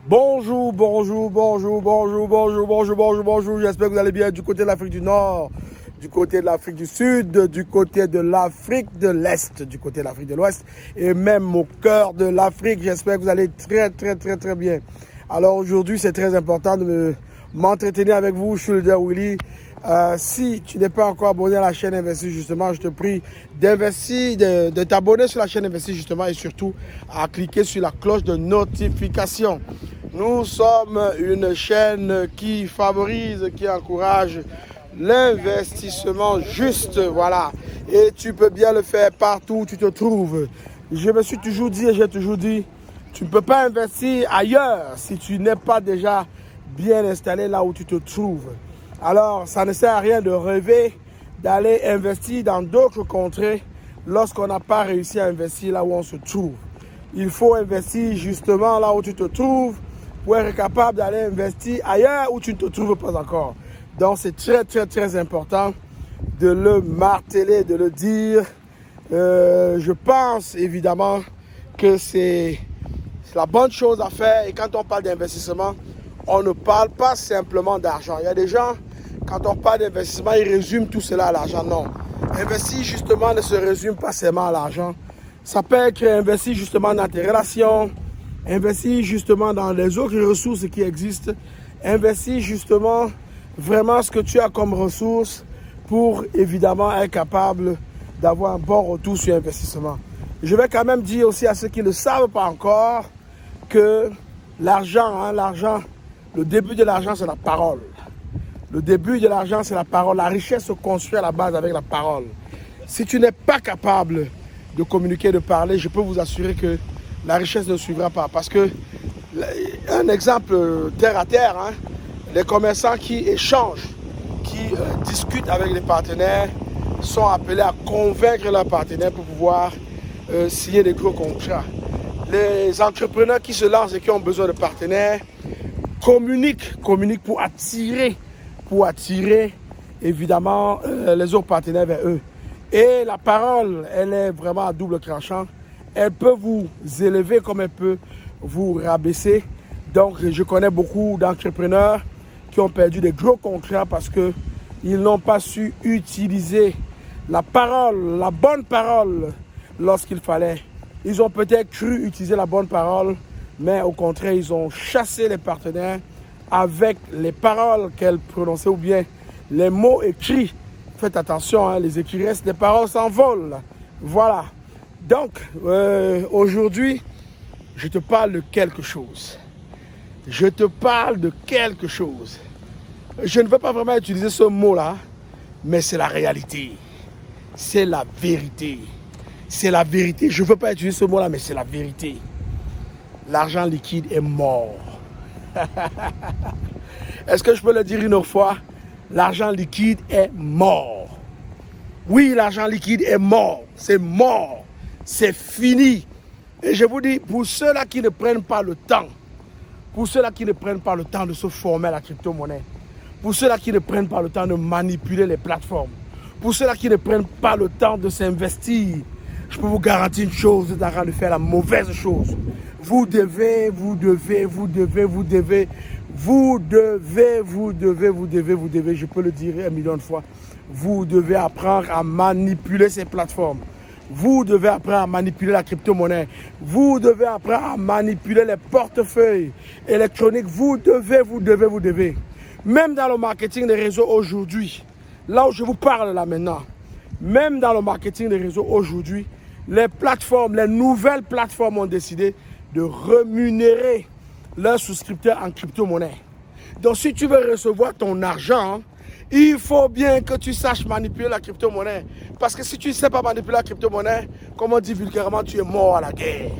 Bonjour, j'espère que vous allez bien du côté de l'Afrique du Nord, du côté de l'Afrique du Sud, du côté de l'Afrique de l'Est, du côté de l'Afrique de l'Ouest et même au cœur de l'Afrique. J'espère que vous allez très bien. Alors aujourd'hui, c'est très important de m'entretenir avec vous. Je suis le leader Willy. Si tu n'es pas encore abonné à la chaîne Investir justement, je te prie de t'abonner sur la chaîne Investir justement et surtout à cliquer sur la cloche de notification. Nous sommes une chaîne qui favorise, qui encourage l'investissement juste, voilà. Et tu peux bien le faire partout où tu te trouves. Je me suis toujours dit et j'ai toujours dit, tu ne peux pas investir ailleurs si tu n'es pas déjà bien installé là où tu te trouves. Alors, ça ne sert à rien de rêver d'aller investir dans d'autres contrées lorsqu'on n'a pas réussi à investir là où on se trouve. Il faut investir justement là où tu te trouves pour être capable d'aller investir ailleurs où tu ne te trouves pas encore. Donc, c'est très important de le marteler, de le dire. Je pense évidemment que c'est la bonne chose à faire. Et quand on parle d'investissement, on ne parle pas simplement d'argent. Il y a des gens, quand on parle d'investissement, ils résument tout cela à l'argent. Non. Investir justement ne se résume pas seulement à l'argent. Ça peut être investir justement dans tes relations, investir justement dans les autres ressources qui existent, investir justement vraiment ce que tu as comme ressources pour évidemment être capable d'avoir un bon retour sur investissement. Je vais quand même dire aussi à ceux qui ne le savent pas encore que l'argent, le début de l'argent, c'est la parole. Le début de l'argent, c'est la parole. La richesse se construit à la base avec la parole. Si tu n'es pas capable de communiquer, de parler, je peux vous assurer que la richesse ne suivra pas. Parce que, un exemple terre à terre, les commerçants qui échangent, qui discutent avec les partenaires, sont appelés à convaincre leurs partenaires pour pouvoir signer des gros contrats. Les entrepreneurs qui se lancent et qui ont besoin de partenaires communiquent pour attirer évidemment les autres partenaires vers eux. Et la parole, elle est vraiment à double tranchant. Elle peut vous élever comme elle peut vous rabaisser. Donc, je connais beaucoup d'entrepreneurs qui ont perdu des gros contrats parce qu'ils n'ont pas su utiliser la parole, la bonne parole lorsqu'il fallait. Ils ont peut-être cru utiliser la bonne parole, mais au contraire, ils ont chassé les partenaires avec les paroles qu'elles prononçaient ou bien les mots écrits. Faites attention, les écrits restent, les paroles s'envolent. Voilà. Donc, aujourd'hui, je te parle de quelque chose. Je ne veux pas vraiment utiliser ce mot-là, mais c'est la réalité. C'est la vérité. C'est la vérité. Je ne veux pas utiliser ce mot-là, mais c'est la vérité. L'argent liquide est mort. Est-ce que je peux le dire une autre fois? L'argent liquide est mort. Oui, l'argent liquide est mort. C'est mort. C'est fini. Et je vous dis, pour ceux-là qui ne prennent pas le temps, de se former à la crypto-monnaie, pour ceux-là qui ne prennent pas le temps de manipuler les plateformes, pour ceux-là qui ne prennent pas le temps de s'investir, je peux vous garantir une chose, vous êtes en train de faire la mauvaise chose. Vous devez, je peux le dire 1 million de fois, vous devez apprendre à manipuler ces plateformes. Vous devez apprendre à manipuler la crypto-monnaie. Vous devez apprendre à manipuler les portefeuilles électroniques. Vous devez. Même dans le marketing des réseaux aujourd'hui, là où je vous parle là maintenant, même dans le marketing des réseaux aujourd'hui, les nouvelles plateformes ont décidé de rémunérer leurs souscripteurs en crypto-monnaie. Donc, si tu veux recevoir ton argent, il faut bien que tu saches manipuler la crypto-monnaie. Parce que si tu ne sais pas manipuler la crypto-monnaie, comme on dit vulgairement, tu es mort à la guerre.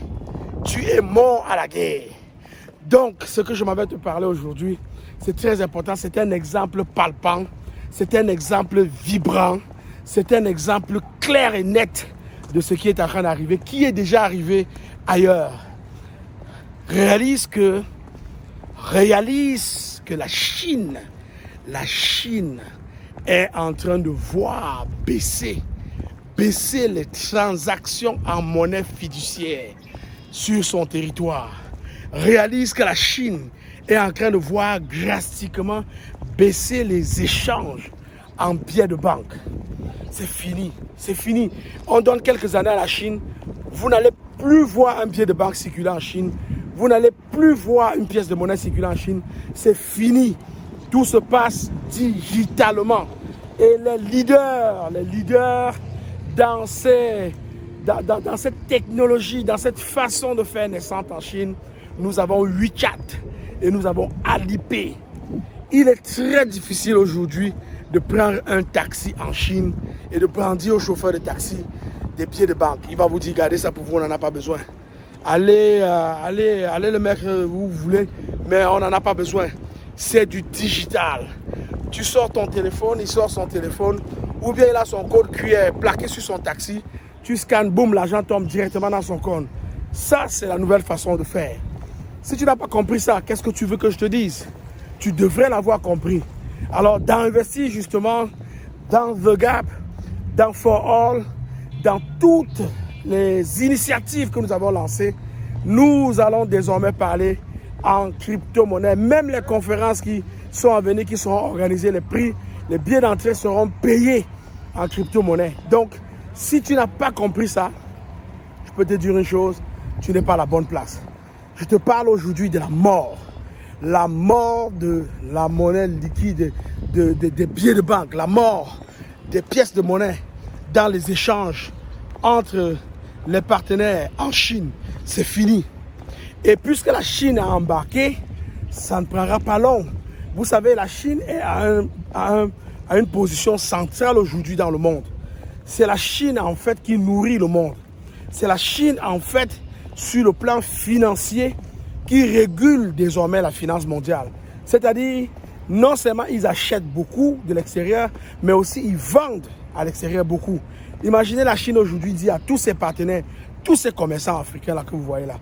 Donc, ce que je m'avais te parler aujourd'hui, c'est très important. C'est un exemple palpant. C'est un exemple vibrant. C'est un exemple clair et net de ce qui est en train d'arriver, qui est déjà arrivé ailleurs. Réalise que la Chine est en train de voir baisser les transactions en monnaie fiduciaire sur son territoire. réalise que la Chine est en train de voir drastiquement baisser les échanges en billets de banque. C'est fini, c'est fini. On donne quelques années à la Chine, vous n'allez plus voir un billet de banque circuler en Chine, vous n'allez plus voir une pièce de monnaie circuler en Chine, c'est fini. Tout se passe digitalement. Et les leaders dans cette technologie, dans cette façon de faire naissante en Chine, nous avons WeChat et nous avons Alipay. Il est très difficile aujourd'hui de prendre un taxi en Chine et de dire au chauffeur de taxi des billets de banque. Il va vous dire, gardez ça pour vous, on n'en a pas besoin. Allez le mettre où vous voulez, mais on n'en a pas besoin. C'est du digital. Tu sors ton téléphone, il sort son téléphone, ou bien il a son code QR plaqué sur son taxi, tu scannes, boum, l'argent tombe directement dans son compte. Ça, c'est la nouvelle façon de faire. Si tu n'as pas compris ça, qu'est-ce que tu veux que je te dise? Tu devrais l'avoir compris. Alors, d'investir justement dans The Gap, dans For All, dans toutes les initiatives que nous avons lancées, nous allons désormais parler en crypto-monnaie. Même les conférences qui sont à venir, qui seront organisées, les prix, les billets d'entrée seront payés en crypto-monnaie. Donc, si tu n'as pas compris ça, je peux te dire une chose, tu n'es pas à la bonne place. Je te parle aujourd'hui de la mort de la monnaie liquide, des billets de banque, la mort des pièces de monnaie dans les échanges entre les partenaires en Chine. C'est fini. Et puisque la Chine a embarqué, ça ne prendra pas long. Vous savez, la Chine est à une position centrale aujourd'hui dans le monde. C'est la Chine en fait qui nourrit le monde. C'est la Chine en fait sur le plan financier qui régule désormais la finance mondiale. C'est-à-dire, non seulement ils achètent beaucoup de l'extérieur, mais aussi ils vendent à l'extérieur beaucoup. Imaginez la Chine aujourd'hui dit à tous ses partenaires, tous ces commerçants africains là que vous voyez là,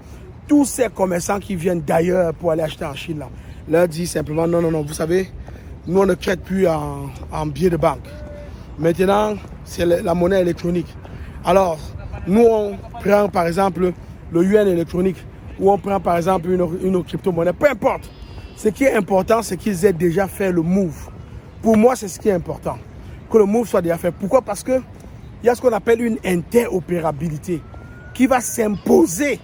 tous ces commerçants qui viennent d'ailleurs pour aller acheter en Chine là, leur dit simplement non, vous savez, nous on ne traite plus en billets de banque. Maintenant, c'est la monnaie électronique. Alors, nous on prend par exemple le yuan électronique, ou on prend par exemple une crypto-monnaie, peu importe. Ce qui est important, c'est qu'ils aient déjà fait le move. Pour moi, c'est ce qui est important, que le move soit déjà fait. Pourquoi? Parce qu'il y a ce qu'on appelle une interopérabilité qui va s'imposer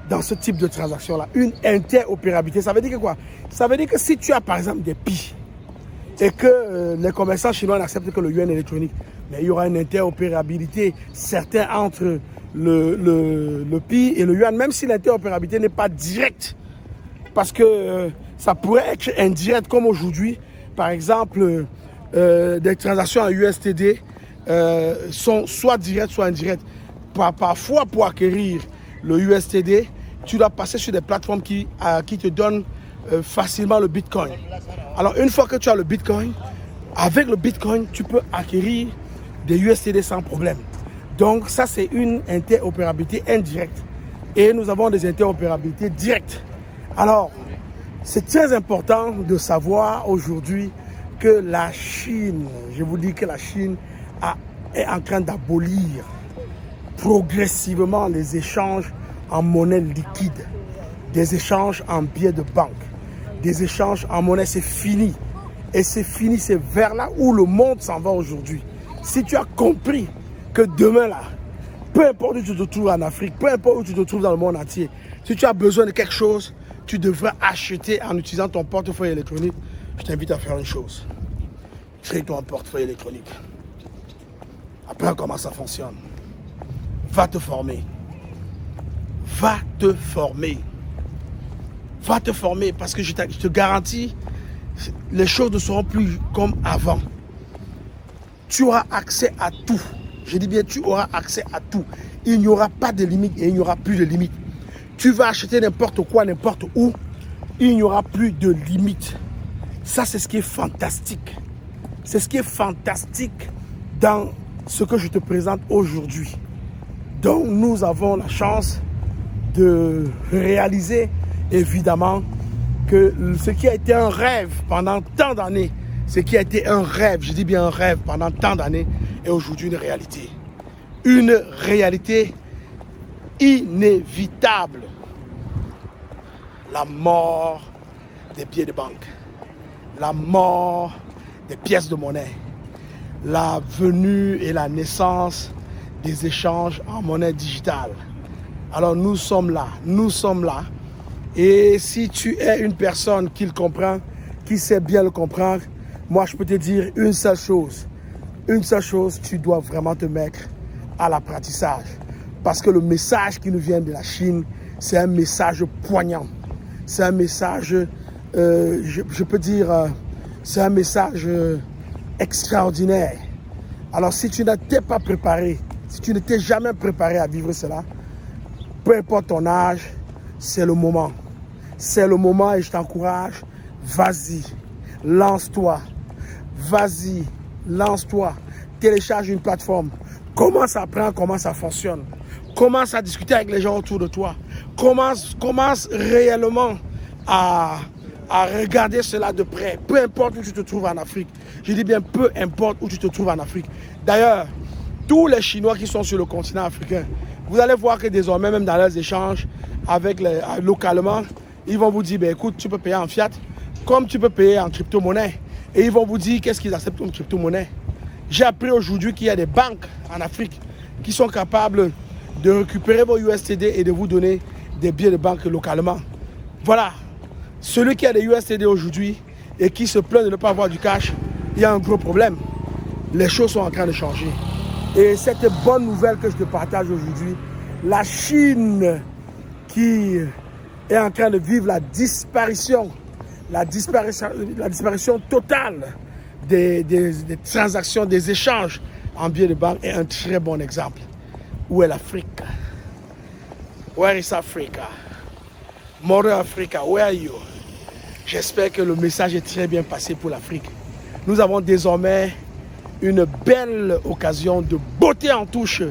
dans ce type de transaction-là. Une interopérabilité, ça veut dire que quoi? Ça veut dire que si tu as par exemple des PI et que les commerçants chinois n'acceptent que le yuan électronique, mais il y aura une interopérabilité certaine entre le PI et le yuan, même si l'interopérabilité n'est pas directe, parce que ça pourrait être indirect, comme aujourd'hui, par exemple, des transactions en USTD sont soit directes, soit indirectes. Parfois, pour acquérir le USTD, tu dois passer sur des plateformes qui te donnent facilement le Bitcoin. Alors, une fois que tu as le Bitcoin, avec le Bitcoin, tu peux acquérir des USTD sans problème. Donc, ça, c'est une interopérabilité indirecte. Et nous avons des interopérabilités directes. Alors, c'est très important de savoir aujourd'hui que la Chine, je vous dis que la Chine est en train d'abolir progressivement les échanges en monnaie liquide, des échanges en billets de banque, des échanges en monnaie. C'est fini. Et c'est fini, c'est vers là où le monde s'en va aujourd'hui. Si tu as compris que demain là, peu importe où tu te trouves en Afrique, peu importe où tu te trouves dans le monde entier, si tu as besoin de quelque chose, tu devrais acheter en utilisant ton portefeuille électronique. Je t'invite à faire une chose. Crée-toi un portefeuille électronique. Apprends comment ça fonctionne. Va te former. Va te former. Va te former parce que je te garantis, les choses ne seront plus comme avant. Tu auras accès à tout. Je dis bien, tu auras accès à tout. Il n'y aura pas de limite et il n'y aura plus de limite. Tu vas acheter n'importe quoi, n'importe où. Il n'y aura plus de limite. Ça, c'est ce qui est fantastique. C'est ce qui est fantastique dans ce que je te présente aujourd'hui. Donc, nous avons la chance de réaliser, évidemment, que ce qui a été un rêve pendant tant d'années, ce qui a été un rêve, je dis bien un rêve pendant tant d'années, est aujourd'hui une réalité. Une réalité inévitable. la mort des billets de banque, la mort des pièces de monnaie, la venue et la naissance des échanges en monnaie digitale. Alors nous sommes là. Et si tu es une personne qui le comprend, qui sait bien le comprendre, moi je peux te dire une seule chose, tu dois vraiment te mettre à l'apprentissage. Parce que le message qui nous vient de la Chine, c'est un message poignant. C'est un message, je peux dire, c'est un message extraordinaire. Alors si tu ne t'es pas préparé, si tu ne t'es jamais préparé à vivre cela, peu importe ton âge, c'est le moment. C'est le moment et je t'encourage, vas-y, lance-toi. Vas-y, lance-toi. Télécharge une plateforme. Commence à apprendre comment ça fonctionne. Commence à discuter avec les gens autour de toi. Commence réellement à regarder cela de près. Peu importe où tu te trouves en Afrique. Je dis bien peu importe où tu te trouves en Afrique. D'ailleurs, tous les Chinois qui sont sur le continent africain, vous allez voir que désormais, même dans leurs échanges localement, ils vont vous dire, ben, écoute, tu peux payer en fiat, comme tu peux payer en crypto-monnaie. Et ils vont vous dire qu'est-ce qu'ils acceptent comme crypto-monnaie. J'ai appris aujourd'hui qu'il y a des banques en Afrique qui sont capables de récupérer vos USDT et de vous donner des billets de banque localement. Voilà. Celui qui a des USDT aujourd'hui et qui se plaint de ne pas avoir du cash, il y a un gros problème. Les choses sont en train de changer. Et cette bonne nouvelle que je te partage aujourd'hui, la Chine qui est en train de vivre la disparition totale des transactions, des échanges en billets de banque est un très bon exemple. Où est l'Afrique? Where is Africa? Mother Africa, where are you? J'espère que le message est très bien passé pour l'Afrique. Nous avons désormais une belle occasion de botter en touche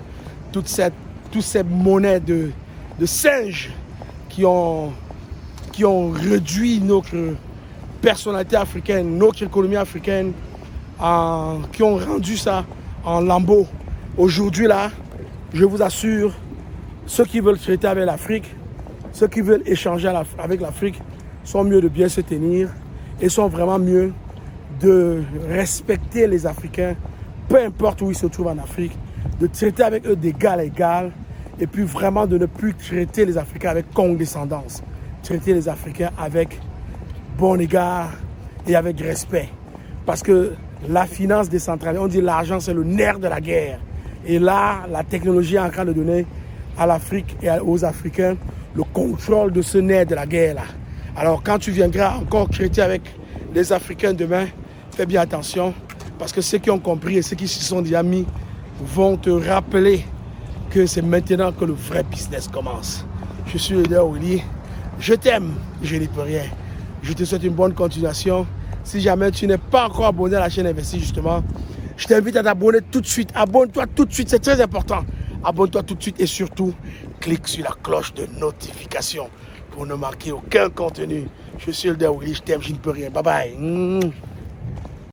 toutes ces monnaies de singes qui ont réduit notre personnalité africaine, notre économie africaine, qui ont rendu ça en lambeaux. Aujourd'hui là, je vous assure, ceux qui veulent traiter avec l'Afrique, ceux qui veulent échanger avec l'Afrique, sont mieux de bien se tenir et sont vraiment mieux de respecter les Africains, peu importe où ils se trouvent en Afrique, de traiter avec eux d'égal à égal et puis vraiment de ne plus traiter les Africains avec condescendance, traiter les Africains avec bon égard et avec respect. Parce que la finance décentralisée, on dit l'argent c'est le nerf de la guerre. Et là, la technologie est en train de donner à l'Afrique et aux Africains le contrôle de ce nerf de la guerre-là. Alors quand tu viendras encore traiter avec les Africains demain, fais bien attention parce que ceux qui ont compris et ceux qui se sont déjà mis vont te rappeler que c'est maintenant que le vrai business commence. Je suis le leader Willy. Je t'aime, je n'y peux rien. Je te souhaite une bonne continuation. Si jamais tu n'es pas encore abonné à la chaîne Investi justement, je t'invite à t'abonner tout de suite. Abonne-toi tout de suite, c'est très important. Abonne-toi tout de suite et surtout, clique sur la cloche de notification pour ne manquer aucun contenu. Je suis le leader Willy, je t'aime, je ne peux rien. Bye bye.